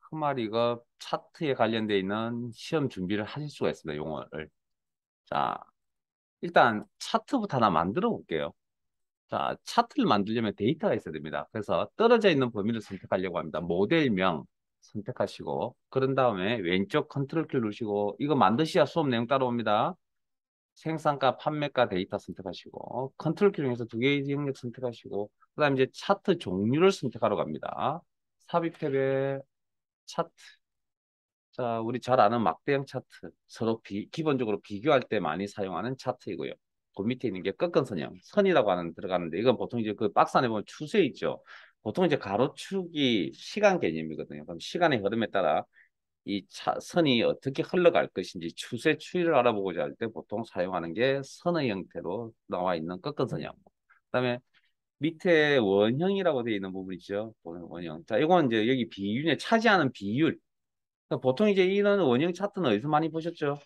크마리가 차트에 관련되어 있는 시험 준비를 하실 수가 있습니다. 용어를. 자, 일단 차트부터 하나 만들어 볼게요. 자, 차트를 만들려면 데이터가 있어야 됩니다. 그래서 떨어져 있는 범위를 선택하려고 합니다. 모델명 선택하시고 그런 다음에 왼쪽 컨트롤 키 누르시고 이거 만드셔야 수업 내용 따라옵니다. 생산가, 판매가 데이터 선택하시고, 컨트롤 키 중에서 두 개의 영역 선택하시고, 그 다음에 이제 차트 종류를 선택하러 갑니다. 삽입 탭에 차트. 자, 우리 잘 아는 막대형 차트. 서로 기본적으로 비교할 때 많이 사용하는 차트이고요. 그 밑에 있는 게 꺾은 선형, 선이라고 하는 들어가는데, 이건 보통 이제 그 박스 안에 보면 추세 있죠. 보통 이제 가로축이 시간 개념이거든요. 그럼 시간의 흐름에 따라 이 선이 어떻게 흘러갈 것인지 추세 추이를 알아보고자 할 때 보통 사용하는 게 선의 형태로 나와 있는 꺾은 선형. 그다음에 밑에 원형이라고 되어 있는 부분 있죠. 원형. 자, 이건 이제 여기 비율에 차지하는 비율. 그러니까 보통 이제 이런 원형 차트는 어디서 많이 보셨죠?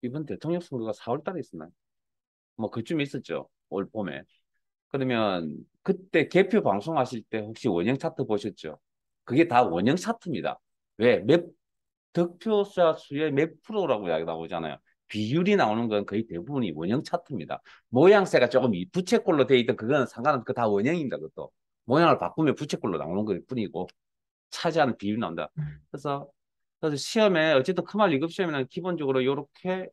이번 대통령 선거가 4월 달에 있었나요? 뭐 그쯤에 있었죠. 올 봄에. 그러면 그때 개표 방송하실 때 혹시 원형 차트 보셨죠? 그게 다 원형 차트입니다. 왜? 득표자 수의 몇 프로라고 이야기 나오잖아요. 비율이 나오는 건 거의 대부분이 원형 차트입니다. 모양새가 조금 이 부채꼴로 돼 있던 그거는 상관없이 그다 원형입니다. 그것도. 모양을 바꾸면 부채꼴로 나오는 것 뿐이고 차지하는 비율이 나온다. 그래서 시험에 어쨌든 크말 2급 시험에는 기본적으로 요렇게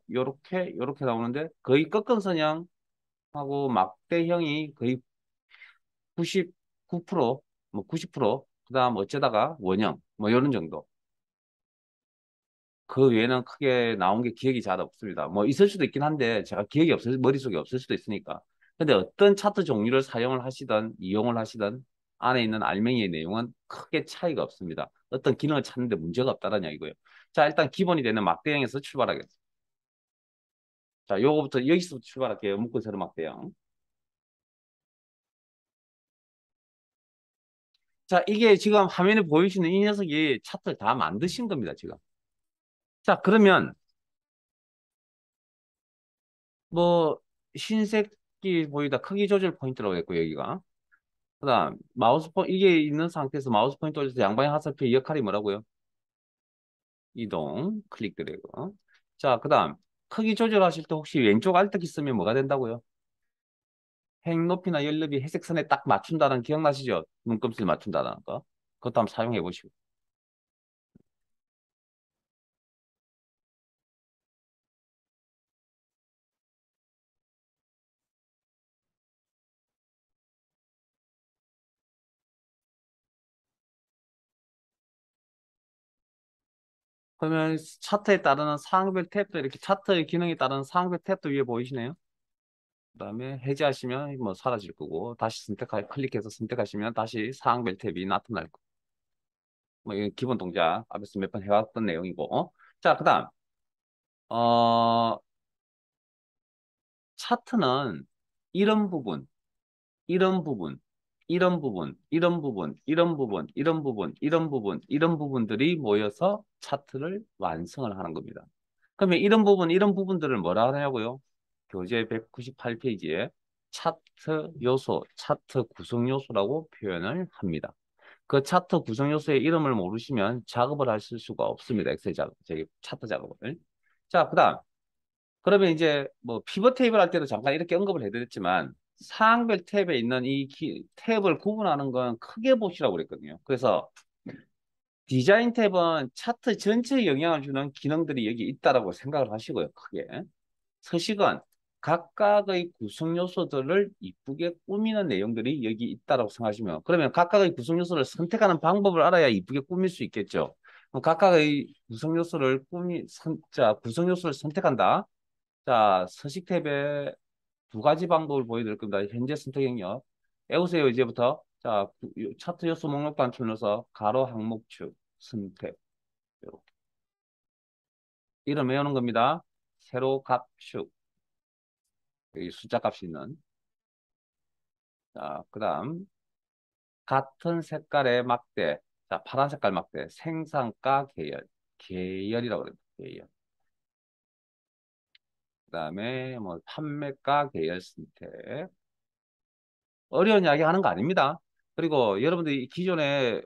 나오는데 거의 꺾은 선형하고 막대형이 거의 99%, 뭐 90%, 그다음 어쩌다가 원형, 뭐 이런 정도. 그 외에는 크게 나온 게 기억이 잘 없습니다. 뭐 있을 수도 있긴 한데 제가 기억이 없을 머릿속에 없을 수도 있으니까. 근데 어떤 차트 종류를 사용을 하시든 이용을 하시든 안에 있는 알맹이의 내용은 크게 차이가 없습니다. 어떤 기능을 찾는데 문제가 없다는 이야기고요. 자, 일단 기본이 되는 막대형에서 출발하겠습니다. 자, 요거부터 여기서부터 출발할게요. 묶어서는 막대형. 자, 이게 지금 화면에 보이시는 이 녀석이 차트를 다 만드신 겁니다, 지금. 자, 그러면 뭐 흰색이 보이다 크기 조절 포인트라고 했고 여기가 그다음 이게 있는 상태에서 마우스 포인트 올려서 양방향 화살표의 역할이 뭐라고요? 이동 클릭 드래그. 자, 그다음 크기 조절하실 때 혹시 왼쪽 알트키 쓰면 뭐가 된다고요? 행 높이나 연립이 회색 선에 딱 맞춘다는 기억나시죠? 눈금질 맞춘다는 거. 그것도 한번 사용해 보시고. 그러면 차트에 따르는 사항별 탭도 이렇게 차트의 기능에 따른 사항별 탭도 위에 보이시네요. 그다음에 해제하시면 뭐 사라질 거고 다시 클릭해서 선택하시면 다시 사항별 탭이 나타날 거고 뭐 이건 기본 동작 앞에서 몇 번 해왔던 내용이고 자 그다음 어 차트는 이런 부분 이런 부분 이런 부분 이런 부분 이런 부분 이런 부분 이런 부분 이런 부분들이 모여서 차트를 완성을 하는 겁니다. 그러면 이런 부분들을 뭐라 하냐고요? 교재 198페이지에 차트 요소, 차트 구성 요소라고 표현을 합니다. 그 차트 구성 요소의 이름을 모르시면 작업을 하실 수가 없습니다. 엑셀 작업, 저기 차트 작업을. 자, 그다음 그러면 이제 뭐 피벗 테이블 할 때도 잠깐 이렇게 언급을 해드렸지만 사항별 탭에 있는 탭을 구분하는 건 크게 보시라고 그랬거든요. 그래서 디자인 탭은 차트 전체에 영향을 주는 기능들이 여기 있다라고 생각을 하시고요. 크게. 서식은 각각의 구성 요소들을 이쁘게 꾸미는 내용들이 여기 있다라고 생각하시면 그러면 각각의 구성 요소를 선택하는 방법을 알아야 이쁘게 꾸밀 수 있겠죠. 그럼 각각의 구성 요소를 구성 요소를 선택한다. 자, 서식 탭에 두 가지 방법을 보여드릴 겁니다. 현재 선택 영역. 외우세요, 이제부터. 자, 차트 요소 목록 단추 눌러서 가로 항목축 선택. 이렇게. 이름 외우는 겁니다. 세로 갑축. 여기 숫자 값이 있는. 자, 그 다음, 같은 색깔의 막대. 자, 파란 색깔 막대. 생산가 계열. 계열이라고 그래요. 계열. 그 다음에, 뭐, 판매가 계열 선택. 어려운 이야기 하는 거 아닙니다. 그리고 여러분들이 기존에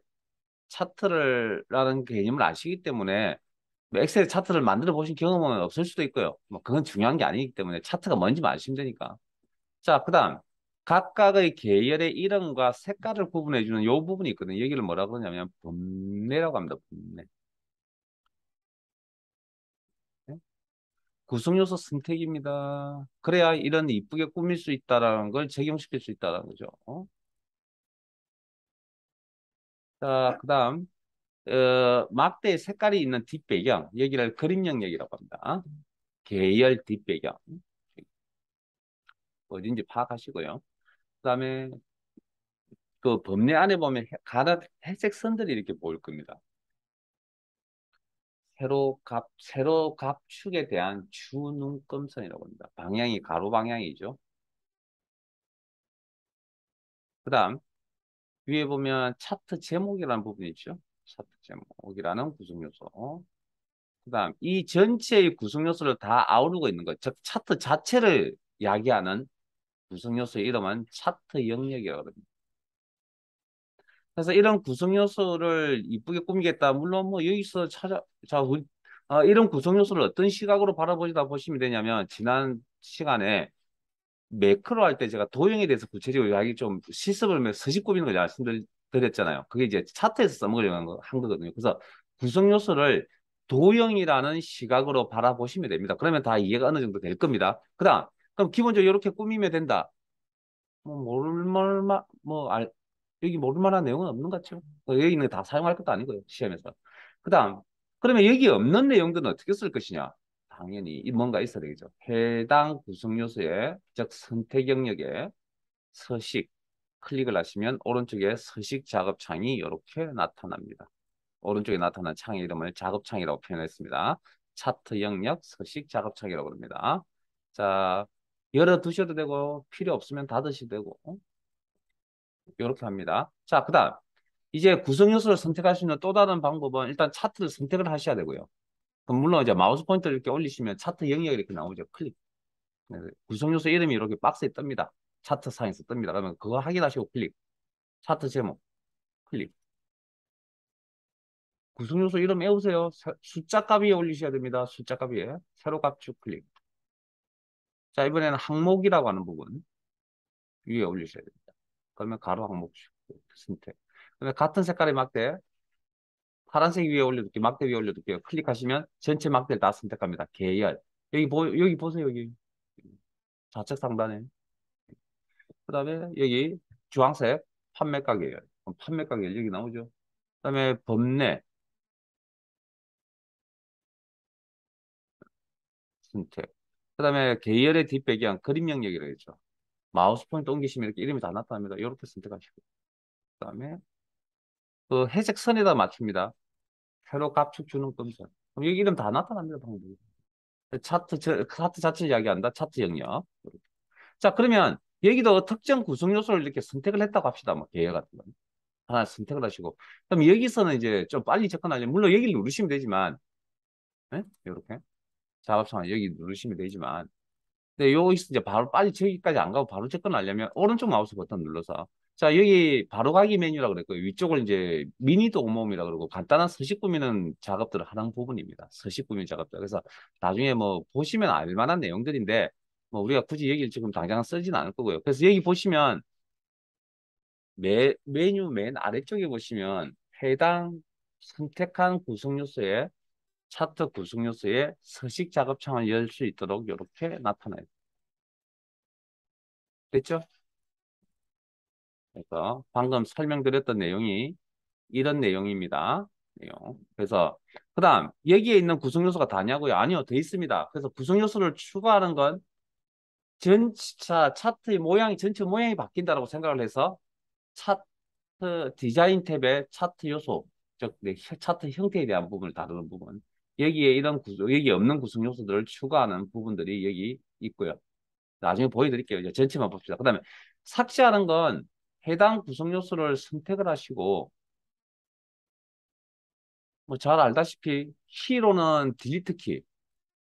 차트라는 개념을 아시기 때문에 뭐 엑셀 차트를 만들어 보신 경험은 없을 수도 있고요. 뭐, 그건 중요한 게 아니기 때문에 차트가 뭔지 아시면 되니까. 자, 그 다음. 각각의 계열의 이름과 색깔을 구분해주는 요 부분이 있거든요. 여기를 뭐라 그러냐면 분매라고 합니다. 분매. 네? 구성요소 선택입니다. 그래야 이런 이쁘게 꾸밀 수 있다라는 걸 적용시킬 수 있다는 거죠. 자, 그다음 막대의 색깔이 있는 뒷배경 여기를 그림 영역이라고 합니다. 계열 뒷배경 어딘지 파악하시고요. 그다음에 그 범례 안에 보면 가닥 회색 선들이 이렇게 보일 겁니다. 세로 갑축에 대한 주눈금선이라고 합니다. 방향이 가로 방향이죠. 그다음 위에 보면 차트 제목이라는 부분이 있죠. 차트 제목이라는 구성 요소. 그다음 이 전체의 구성 요소를 다 아우르고 있는 것, 즉 차트 자체를 야기하는 구성 요소의 이름은 차트 영역이라고 합니다. 그래서 이런 구성 요소를 이쁘게 꾸미겠다. 물론 뭐 여기서 이런 구성 요소를 어떤 시각으로 바라보시다 보시면 되냐면 지난 시간에 매크로 할 때 제가 도형에 대해서 구체적으로 이야기 좀 실습을 하면 서식 꾸미는 걸 말씀드렸잖아요. 그게 이제 차트에서 써먹으려고 한 거거든요. 그래서 구성 요소를 도형이라는 시각으로 바라보시면 됩니다. 그러면 다 이해가 어느 정도 될 겁니다. 그럼 기본적으로 이렇게 꾸미면 된다. 뭐, 여기 모를 만한 내용은 없는 것 같죠? 여기 있는 거 다 사용할 것도 아니고요, 시험에서. 그 다음, 그러면 여기 없는 내용들은 어떻게 쓸 것이냐? 당연히 뭔가 있어야 되겠죠. 해당 구성 요소의, 즉 선택 영역에 서식, 클릭을 하시면 오른쪽에 서식 작업창이 이렇게 나타납니다. 오른쪽에 나타난 창의 이름을 작업창이라고 표현했습니다. 차트 영역 서식 작업창이라고 합니다. 자, 열어 두셔도 되고 필요 없으면 닫으셔도 되고 이렇게 합니다. 자, 그다음 이제 구성 요소를 선택할 수 있는 또 다른 방법은 일단 차트를 선택을 하셔야 되고요. 그럼 물론 이제 마우스 포인터를 이렇게 올리시면 차트 영역이 이렇게 나오죠. 클릭. 네, 구성 요소 이름이 이렇게 박스에 뜹니다. 차트 상에서 뜹니다. 그러면 그거 확인하시고 클릭. 차트 제목 클릭. 구성 요소 이름 외우세요. 숫자 값 위에 올리셔야 됩니다. 숫자 값 위에. 세로 값축 클릭. 자, 이번에는 항목이라고 하는 부분 위에 올리셔야 됩니다. 그러면 가로 항목축 선택. 그다음에 같은 색깔의 막대 파란색 위에 올려둘게요. 막대 위에 올려둘게요. 클릭하시면 전체 막대를 다 선택합니다. 계열. 여기 보세요. 여기 좌측 상단에. 그 다음에 여기 주황색 판매 가격이에요. 판매 가격 여기 나오죠. 그 다음에 범례 선택. 그 다음에 계열의 뒷배경 그림 영역이라고 했죠. 마우스 포인트 옮기시면 이렇게 이름이 다 나타납니다. 이렇게 선택하시고. 그 다음에 그 회색 선에다 맞춥니다. 세로 값축 주는 검선. 그럼 여기 이름 다 나타납니다. 방금. 차트 자체 이야기한다. 차트 영역. 자, 그러면 여기도 특정 구성 요소를 이렇게 선택을 했다고 합시다. 뭐, 계열 같은 거. 하나 선택을 하시고. 그럼 여기서는 이제 좀 빨리 접근하려면, 물론 여기를 누르시면 되지만, 이렇게. 작업창 여기 누르시면 되지만, 근데 여기서 이제 바로 빨리 저기까지 안 가고 바로 접근하려면, 오른쪽 마우스 버튼 눌러서. 자, 여기 바로 가기 메뉴라고 그랬고요. 위쪽을 이제 미니 도구모음이라고 그러고, 간단한 서식 꾸미는 작업들을 하는 부분입니다. 서식 꾸미는 작업들. 그래서 나중에 뭐, 보시면 알만한 내용들인데, 뭐, 우리가 굳이 여기를 지금 당장 쓰지는 않을 거고요. 그래서 여기 보시면, 메뉴 맨 아래쪽에 보시면 해당 선택한 구성 요소에 차트 구성 요소에 서식 작업창을 열 수 있도록 이렇게 나타나요. 됐죠? 그래서 방금 설명드렸던 내용이 이런 내용입니다. 내용. 그래서 그다음 여기에 있는 구성 요소가 다냐고요? 아니요, 돼 있습니다. 그래서 구성 요소를 추가하는 건 차트의 모양이 전체 모양이 바뀐다라고 생각을 해서 차트 디자인 탭의 차트 요소, 즉 차트 형태에 대한 부분을 다루는 부분. 여기에 여기 없는 구성 요소들을 추가하는 부분들이 여기 있고요. 나중에 보여드릴게요. 이제 전체만 봅시다. 그다음에 삭제하는 건 해당 구성 요소를 선택을 하시고 뭐 잘 알다시피 키로는 딜리트 키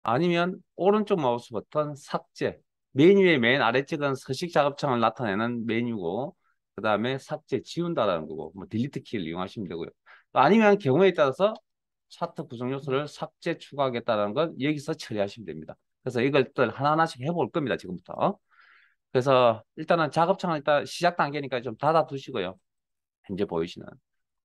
아니면 오른쪽 마우스 버튼 삭제. 메뉴의 맨 아래쪽은 서식 작업창을 나타내는 메뉴고 그 다음에 삭제 지운다라는 거고 뭐 딜리트 키를 이용하시면 되고요. 아니면 경우에 따라서 차트 구성 요소를 삭제 추가하겠다는 건 여기서 처리하시면 됩니다. 그래서 이것들 하나하나씩 해볼 겁니다. 지금부터. 그래서 일단은 작업창은 일단 시작 단계니까 좀 닫아 두시고요. 현재 보이시는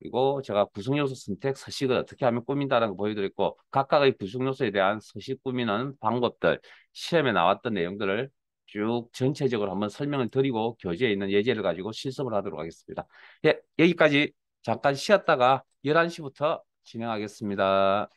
그리고 제가 구성요소 선택 서식을 어떻게 하면 꾸민다는 거 보여드렸고 각각의 구성요소에 대한 서식 꾸미는 방법들, 시험에 나왔던 내용들을 쭉 전체적으로 한번 설명을 드리고 교재에 있는 예제를 가지고 실습을 하도록 하겠습니다. 예, 여기까지 잠깐 쉬었다가 11시부터 진행하겠습니다.